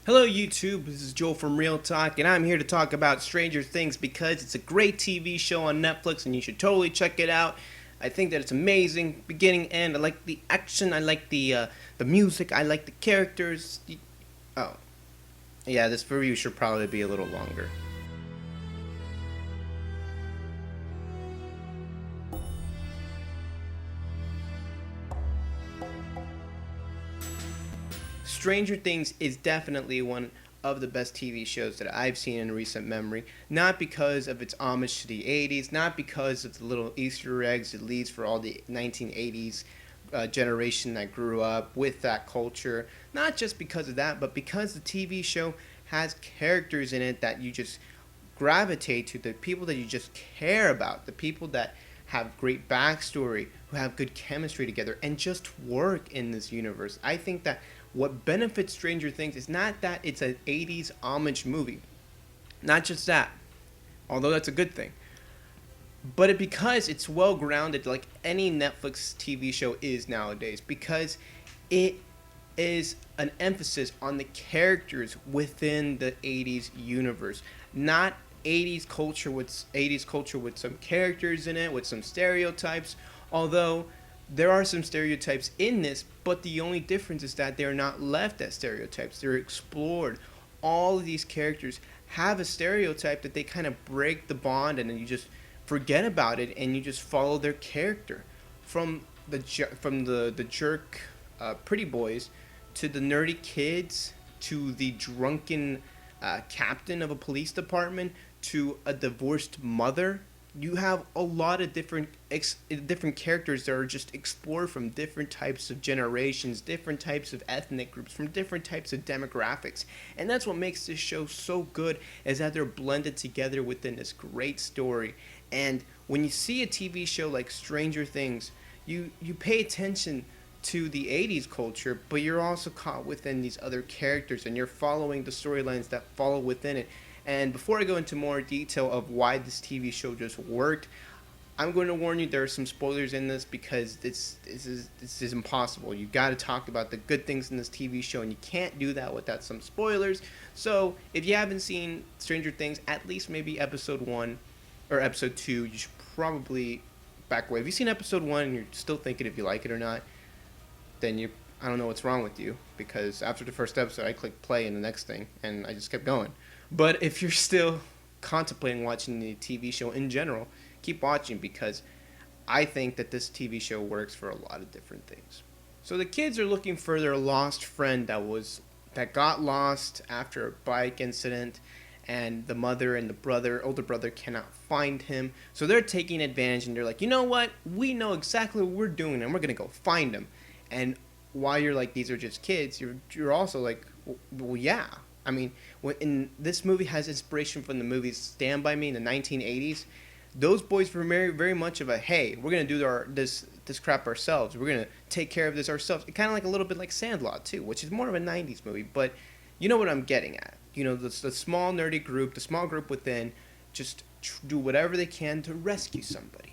Hello YouTube, this is Joel from Real Talk, and I'm here to talk about Stranger Things because it's a great TV show on Netflix and you should totally check it out. I think that it's amazing, beginning and end. I like the action, I like the music, I like the characters. Oh, yeah, this review should probably be a little longer. Stranger Things is definitely one of the best TV shows that I've seen in recent memory. Not because of its homage to the 80s, not because of the little Easter eggs it leaves for all the 1980s generation that grew up with that culture. Not just because of that, but because the TV show has characters in it that you just gravitate to, the people that you just care about, the people that have great backstory, who have good chemistry together, and just work in this universe. I think that what benefits Stranger Things is not that it's an 80s homage movie, not just that, although that's a good thing, but because it's well grounded like any Netflix TV show is nowadays, because it is an emphasis on the characters within the 80s universe, not 80s culture with some characters in it, with some stereotypes, although there are some stereotypes in this, but the only difference is that they're not left as stereotypes. They're explored. All of these characters have a stereotype that they kind of break the bond, and then you just forget about it and you just follow their character. From the jerk pretty boys to the nerdy kids to the drunken captain of a police department to a divorced mother, you have a lot of different characters that are just explored from different types of generations, different types of ethnic groups, from different types of demographics. And that's what makes this show so good, is that they're blended together within this great story. And when you see a TV show like Stranger Things, you pay attention to the 80s culture, but you're also caught within these other characters and you're following the storylines that follow within it. And before I go into more detail of why this TV show just worked, I'm going to warn you there are some spoilers in this, because this is impossible. You got to talk about the good things in this TV show, and you can't do that without some spoilers. So if you haven't seen Stranger Things, at least maybe episode 1 or episode 2, you should probably back away. If you've seen episode 1 and you're still thinking if you like it or not, then I don't know what's wrong with you, because after the first episode I clicked play in the next thing and I just kept going. But if you're still contemplating watching the TV show in general, keep watching, because I think that this TV show works for a lot of different things. So the kids are looking for their lost friend that got lost after a bike incident, and the mother and the older brother cannot find him. So they're taking advantage, and they're like, you know what? We know exactly what we're doing, and we're gonna go find him. And while you're like, these are just kids, you're also like, well, yeah. I mean, when this movie has inspiration from the movies Stand By Me in the 1980s, those boys were very, very much of a, hey, we're going to do this crap ourselves. We're going to take care of this ourselves. Kind of like a little bit like Sandlot, too, which is more of a 90s movie. But you know what I'm getting at. You know, the small nerdy group, the small group within, just do whatever they can to rescue somebody.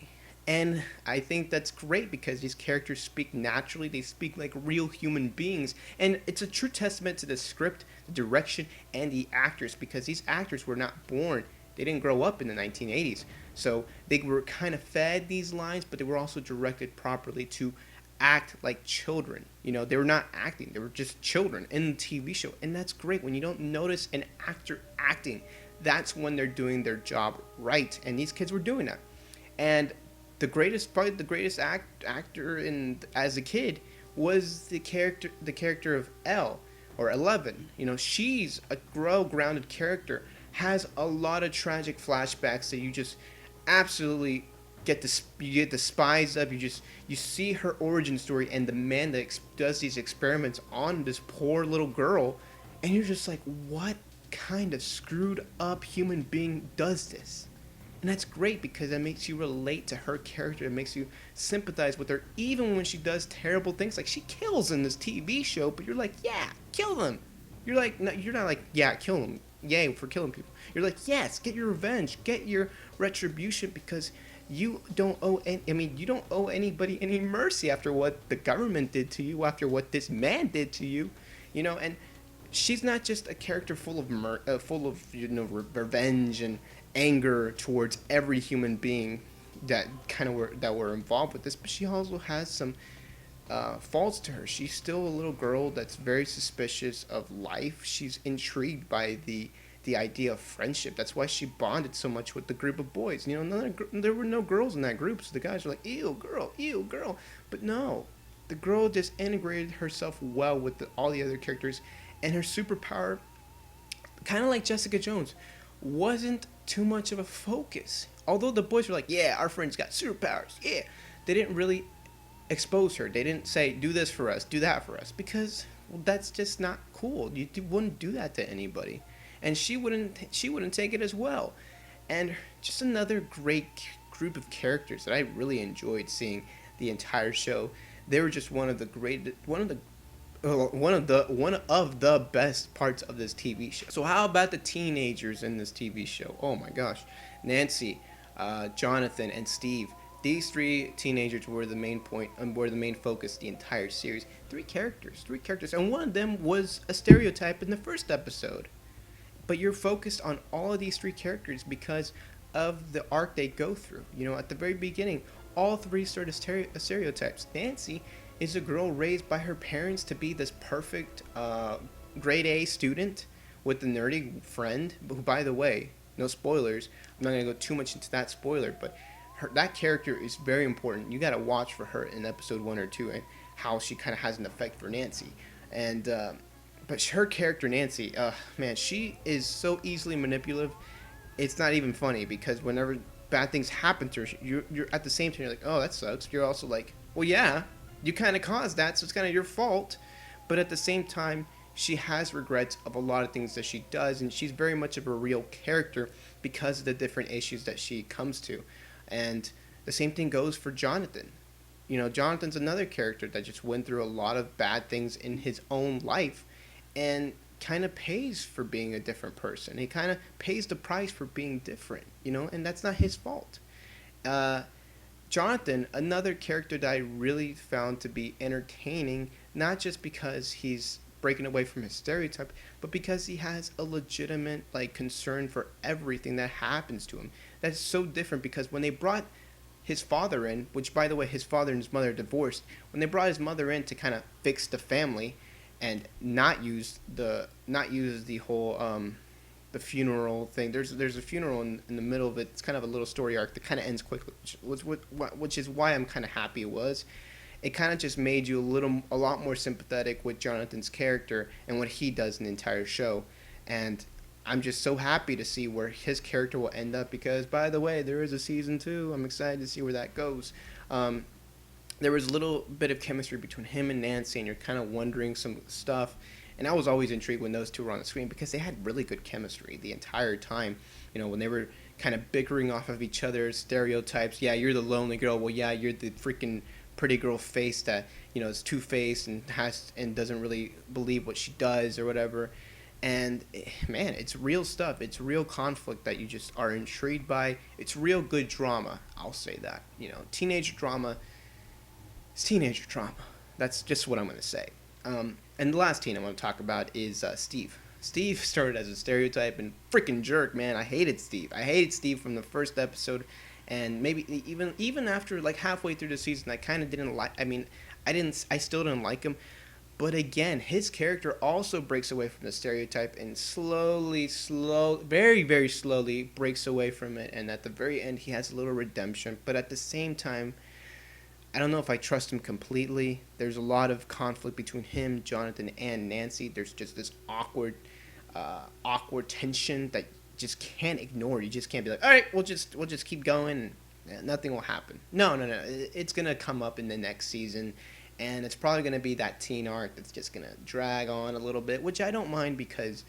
And I think that's great, because these characters speak naturally. They speak like real human beings. And it's a true testament to the script, the direction, and the actors, because these actors were not born. They didn't grow up in the 1980s. So they were kind of fed these lines, but they were also directed properly to act like children. You know, they were not acting. They were just children in the TV show. And that's great. When you don't notice an actor acting, that's when they're doing their job right. And these kids were doing that. And probably the greatest actor as a kid was the character of Elle, or 11. You know, she's a grounded character, has a lot of tragic flashbacks that you just absolutely get the spies up. You see her origin story and the man that does these experiments on this poor little girl, and you're just like, what kind of screwed up human being does this? And that's great, because it makes you relate to her character. It makes you sympathize with her, even when she does terrible things. Like, she kills in this TV show, but you're like, yeah, kill them. You're like, no, you're not like, yeah, kill them. Yay for killing people. You're like, yes, get your revenge, get your retribution, because you don't owe anybody any mercy after what the government did to you, after what this man did to you, you know. And she's not just a character full of full of revenge and anger towards every human being that were involved with this, but she also has some faults to her. She's still a little girl that's very suspicious of life. She's intrigued by the idea of friendship. That's why she bonded so much with the group of boys. There were no girls in that group, so the guys were like, ew, girl. But no, the girl just integrated herself well with all the other characters, and her superpower, kind of like Jessica Jones, wasn't too much of a focus. Although the boys were like, yeah, our friend's got superpowers, yeah, they didn't really expose her. They didn't say, do this for us, do that for us, because that's just not cool. You wouldn't do that to anybody. And she wouldn't take it as well. And just another great group of characters that I really enjoyed seeing the entire show. They were just one of the best parts of this TV show. So how about the teenagers in this TV show? Oh my gosh, Nancy, Jonathan, and Steve. These three teenagers were the main point and were the main focus the entire series. Three characters, and one of them was a stereotype in the first episode. But you're focused on all of these three characters because of the arc they go through. At the very beginning, all three sort of stereotypes. Nancy is a girl raised by her parents to be this perfect grade A student with the nerdy friend, who, by the way, no spoilers, I'm not going to go too much into that spoiler, but that character is very important. You got to watch for her in episode 1 or 2 and how she kind of has an effect for Nancy. And but her character, Nancy, man, she is so easily manipulative. It's not even funny, because whenever bad things happen to her, you're at the same time, you're like, oh, that sucks. You're also like, well, yeah, you kind of caused that, so it's kind of your fault. But at the same time, she has regrets of a lot of things that she does, and she's very much of a real character because of the different issues that she comes to. And the same thing goes for Jonathan. Jonathan's another character that just went through a lot of bad things in his own life, and kind of pays for being a different person. He kind of pays the price for being different, and that's not his fault. Jonathan, another character that I really found to be entertaining, not just because he's breaking away from his stereotype, but because he has a legitimate concern for everything that happens to him. That's so different, because when they brought his father in, which, by the way, his father and his mother divorced, when they brought his mother in to kind of fix the family and not use the whole the funeral thing. There's a funeral in the middle of it. It's kind of a little story arc that kind of ends quickly, which is why I'm kind of happy it was. It kind of just made you a lot more sympathetic with Jonathan's character and what he does in the entire show. And I'm just so happy to see where his character will end up, because, by the way, there is a season 2. I'm excited to see where that goes. There was a little bit of chemistry between him and Nancy, and you're kind of wondering some stuff. And I was always intrigued when those two were on the screen, because they had really good chemistry the entire time. When they were kind of bickering off of each other's stereotypes. Yeah, you're the lonely girl. Well, yeah, you're the freaking pretty girl face that, is two-faced and doesn't really believe what she does or whatever. And, man, it's real stuff. It's real conflict that you just are intrigued by. It's real good drama, I'll say that. Teenage drama. It's teenager drama. That's just what I'm going to say. And the last teen I want to talk about is Steve. Steve started as a stereotype and freaking jerk, man. I hated Steve. I hated Steve from the first episode, and maybe even after halfway through the season, I kind of didn't like. I still didn't like him. But again, his character also breaks away from the stereotype and very, very slowly breaks away from it. And at the very end, he has a little redemption. But at the same time, I don't know if I trust him completely. There's a lot of conflict between him, Jonathan, and Nancy. There's just this awkward tension that you just can't ignore. You just can't be like, all right, we'll just keep going, and nothing will happen. No. It's gonna come up in the next season, and it's probably gonna be that teen arc that's just gonna drag on a little bit, which I don't mind, because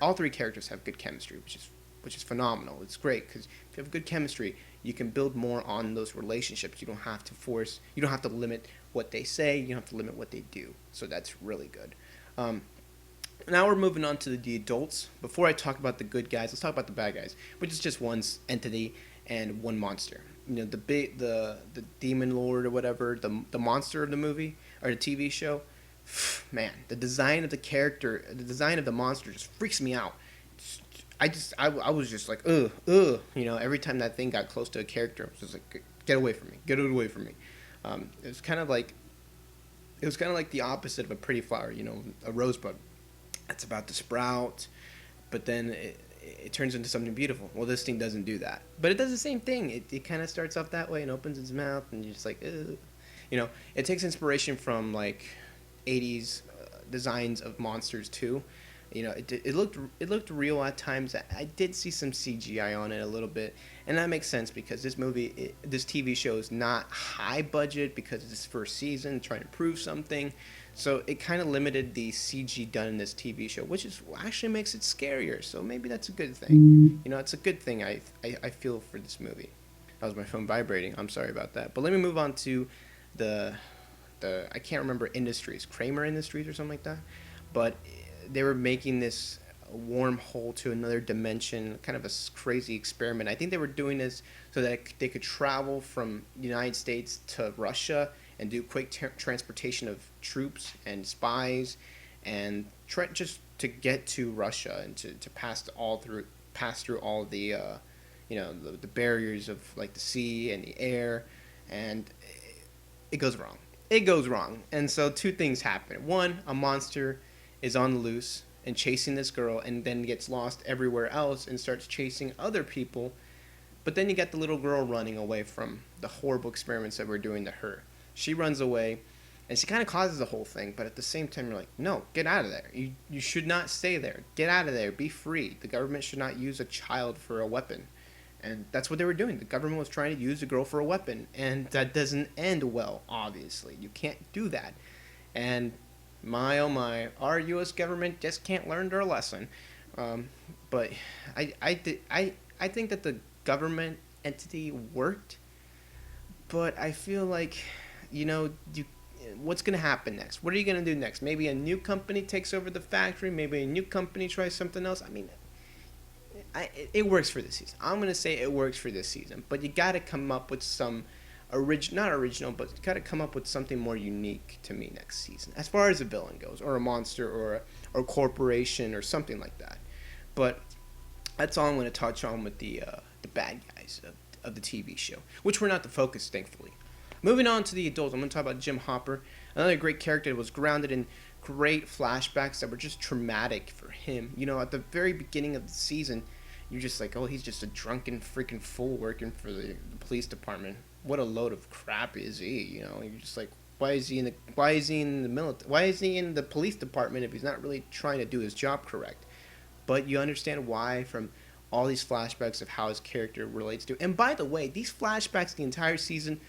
all three characters have good chemistry, which is phenomenal. It's great, because if you have good chemistry, you can build more on those relationships. You don't have to limit what they say, you don't have to limit what they do. So that's really good. Now we're moving on to the adults. Before I talk about the good guys, let's talk about the bad guys, which is just one entity and one monster. The demon lord or whatever, the monster of the movie or the TV show. man, the design of the character, the design of the monster just freaks me out. I was just like, ugh, every time that thing got close to a character, I was just like, get away from me, get it away from me. It was kind of like, the opposite of a pretty flower, a rosebud that's about to sprout, but then it turns into something beautiful. Well, this thing doesn't do that, but it does the same thing. It kind of starts off that way and opens its mouth, and you're just like, ugh. It takes inspiration from like 80s designs of monsters too. It looked real at times. I did see some CGI on it a little bit, and that makes sense because this TV show is not high budget because it's its first season, trying to prove something. So it kind of limited the CG done in this TV show, which actually makes it scarier. So maybe that's a good thing. It's a good thing I feel for this movie. That was my phone vibrating. I'm sorry about that. But let me move on to the I can't remember industries, Kramer Industries or something like that. But they were making this wormhole to another dimension, kind of a crazy experiment. I think they were doing this so that they could travel from the United States to Russia and do quick transportation of troops and spies, and just to get to Russia and to pass through all the the barriers of like the sea and the air, and it goes wrong. It goes wrong, and so two things happen. One, a monster is on the loose and chasing this girl, and then gets lost everywhere else and starts chasing other people. But then you get the little girl running away from the horrible experiments that we're doing to her. She runs away, and she kind of causes the whole thing, but at the same time you're like, no, get out of there. You should not stay there. Get out of there. Be free. The government should not use a child for a weapon. And that's what they were doing. The government was trying to use the girl for a weapon, and that doesn't end well, obviously. You can't do that. And my oh my, our U.S. government just can't learn their lesson. But I think that the government entity worked, but I feel like, what's going to happen next? What are you going to do next? Maybe a new company takes over the factory. Maybe a new company tries something else. I mean, it works for this season. I'm going to say it works for this season, but you got to come up with some not original, but you got to come up with something more unique to me next season, as far as a villain goes, or a monster, or a corporation, or something like that. But that's all I'm going to touch on with the bad guys of the TV show, which were not the focus, thankfully. Moving on to the adults, I'm going to talk about Jim Hopper, another great character that was grounded in great flashbacks that were just traumatic for him. At the very beginning of the season, you're just like, oh, he's just a drunken freaking fool working for the police department. What a load of crap is he? You're just like, why is he in the military? Why is he in the police department if he's not really trying to do his job correct? But you understand why from all these flashbacks of how his character relates to. And by the way, these flashbacks the entire season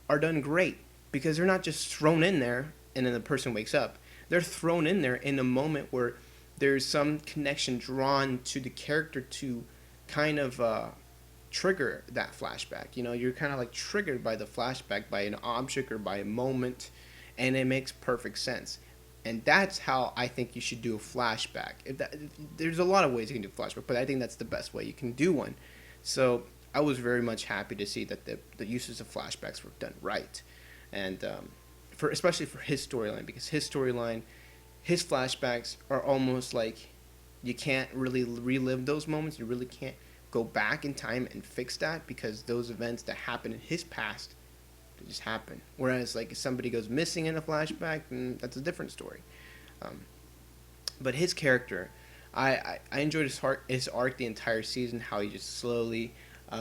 are done great, because they're not just thrown in there and then the person wakes up. They're thrown in there in a moment where there's some connection drawn to the character to kind of trigger that flashback. You're kind of like triggered by the flashback, by an object or by a moment, and it makes perfect sense. And that's how I think you should do a flashback. There's a lot of ways you can do a flashback, but I think that's the best way you can do one. So I was very much happy to see that the uses of flashbacks were done right. And especially for his storyline, because his flashbacks are almost like you can't really relive those moments. You really can't go back in time and fix that, because those events that happened in his past, they just happen. Whereas like if somebody goes missing in a flashback, then that's a different story. But his character, I enjoyed his arc the entire season, how he just slowly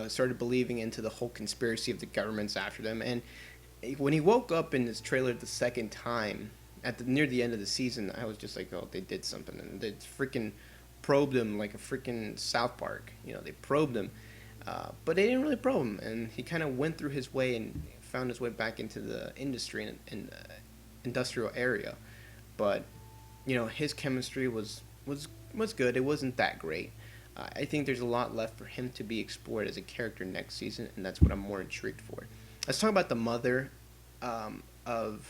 started believing into the whole conspiracy of the governments after them. And when he woke up in this trailer the second time, near the end of the season, I was just like, oh, they did something. And they freaking probed him like a freaking South Park. They probed him. But they didn't really probe him. And he kind of went through his way and found his way back into the industry and industrial area. But, his chemistry was good. It wasn't that great. I think there's a lot left for him to be explored as a character next season, and that's what I'm more intrigued for. Let's talk about the mother of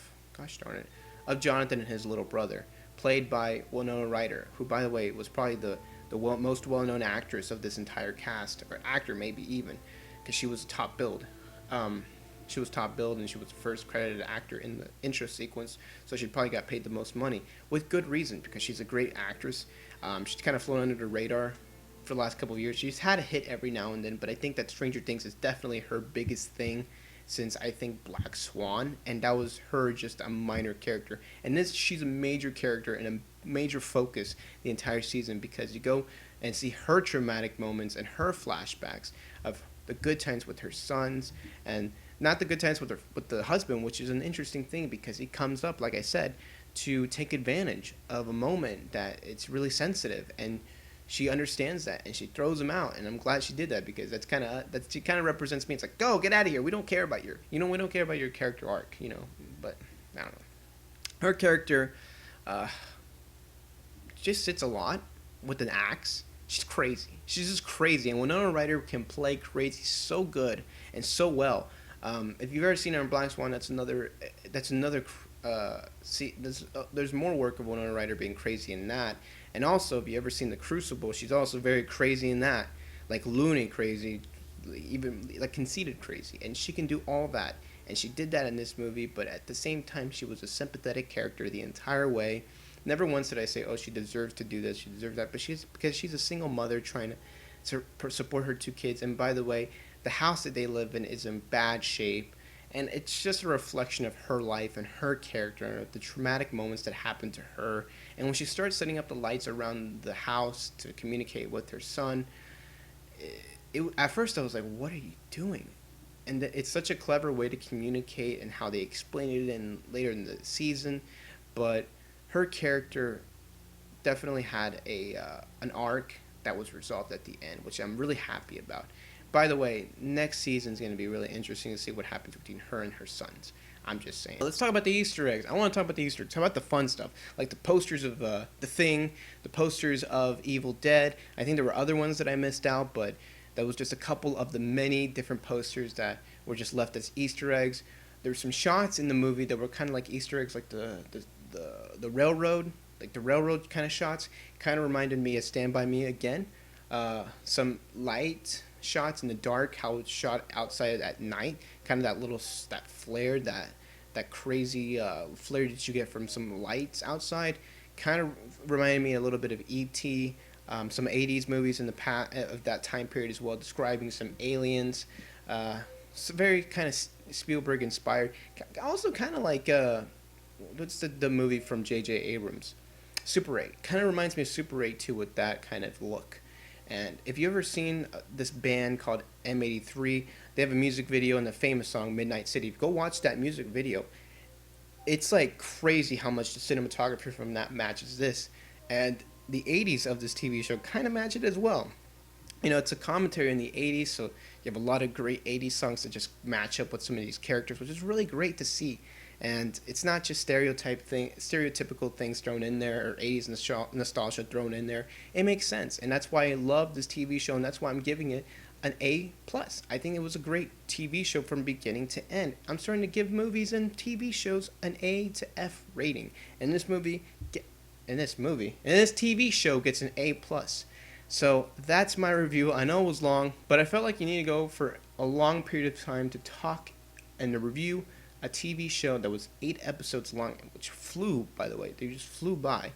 Jonathan and his little brother, played by Winona Ryder, who, by the way, was probably the most well-known actress of this entire cast, or actor maybe even, because she was a top billed. she was top billed and she was the first credited actor in the intro sequence, so she probably got paid the most money with good reason because she's a great actress. She's kind of flown under the radar for the last couple of years. She's had a hit every now and then, but I think that Stranger Things is definitely her biggest thing since I think Black Swan, and that was her just a minor character. And this, she's a major character and a major focus the entire season because you go and see her traumatic moments and her flashbacks of the good times with her sons and not the good times with the husband, which is an interesting thing because he comes up, like I said, to take advantage of a moment that it's really sensitive, and she understands that and she throws him out, and I'm glad she did that because she kind of represents me. It's like, go get out of here. We don't care about we don't care about your character arc, But I don't know. Her character just sits a lot with an axe. She's crazy. She's just crazy, and Winona Ryder can play crazy so good and so well. If you've ever seen her in Black Swan, that's another. There's more work of Winona Ryder being crazy in that. And also, if you ever seen The Crucible, she's also very crazy in that, like loony crazy, even like conceited crazy, and she can do all that. And she did that in this movie, but at the same time, she was a sympathetic character the entire way. Never once did I say, "Oh, she deserves to do this, she deserves that," but because she's a single mother trying to support her 2 kids. And by the way, the house that they live in is in bad shape. And it's just a reflection of her life and her character and the traumatic moments that happened to her. And when she starts setting up the lights around the house to communicate with her son, at first I was like, what are you doing? And it's such a clever way to communicate and how they explain it later in the season. But her character definitely had an arc that was resolved at the end, which I'm really happy about. By the way, next season is going to be really interesting to see what happens between her and her sons. I'm just saying. Let's talk about the Easter eggs. I want to talk about the Easter eggs. Talk about the fun stuff, like the posters of The Thing, the posters of Evil Dead. I think there were other ones that I missed out, but that was just a couple of the many different posters that were just left as Easter eggs. There were some shots in the movie that were kind of like Easter eggs, like the railroad, like the railroad kind of shots. Kind of reminded me of Stand By Me again. Some light shots in the dark, how it's shot outside at night, kind of that flare, that crazy flare that you get from some lights outside, kind of reminded me a little bit of E.T., some 80s movies in the past of that time period as well, describing some aliens. So very kind of Spielberg inspired. Also kind of like what's the movie from J.J. Abrams, Super 8. Kind of reminds me of Super 8 too, with that kind of look. And if you've ever seen this band called M83, they have a music video and the famous song Midnight City. Go watch that music video. It's like crazy how much the cinematography from that matches this. And the 80s of this TV show kind of match it as well. It's a commentary in the 80s, so you have a lot of great 80s songs that just match up with some of these characters, which is really great to see. And it's not just stereotypical things thrown in there, or 80s nostalgia thrown in there. It makes sense, and that's why I love this TV show, and that's why I'm giving it an A+. I think it was a great TV show from beginning to end. I'm starting to give movies and TV shows an A to F rating, and this TV show gets an A+. So that's my review. I know it was long, but I felt like you need to go for a long period of time to talk and to review a TV show that was 8 episodes long, which flew, by the way. They just flew by.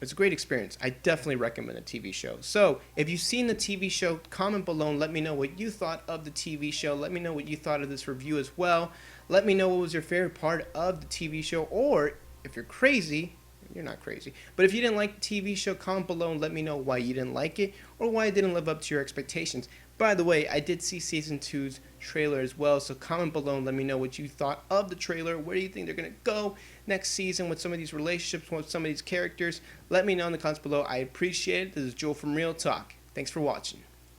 It's a great experience. I definitely recommend a TV show. So, if you've seen the TV show, comment below and let me know what you thought of the TV show. Let me know what you thought of this review as well. Let me know what was your favorite part of the TV show. Or, if you're crazy, you're not crazy, but if you didn't like the TV show, comment below and let me know why you didn't like it or why it didn't live up to your expectations. By the way, I did see Season 2's trailer as well, so comment below and let me know what you thought of the trailer. Where do you think they're going to go next season with some of these relationships, with some of these characters? Let me know in the comments below. I appreciate it. This is Joel from Real Talk. Thanks for watching.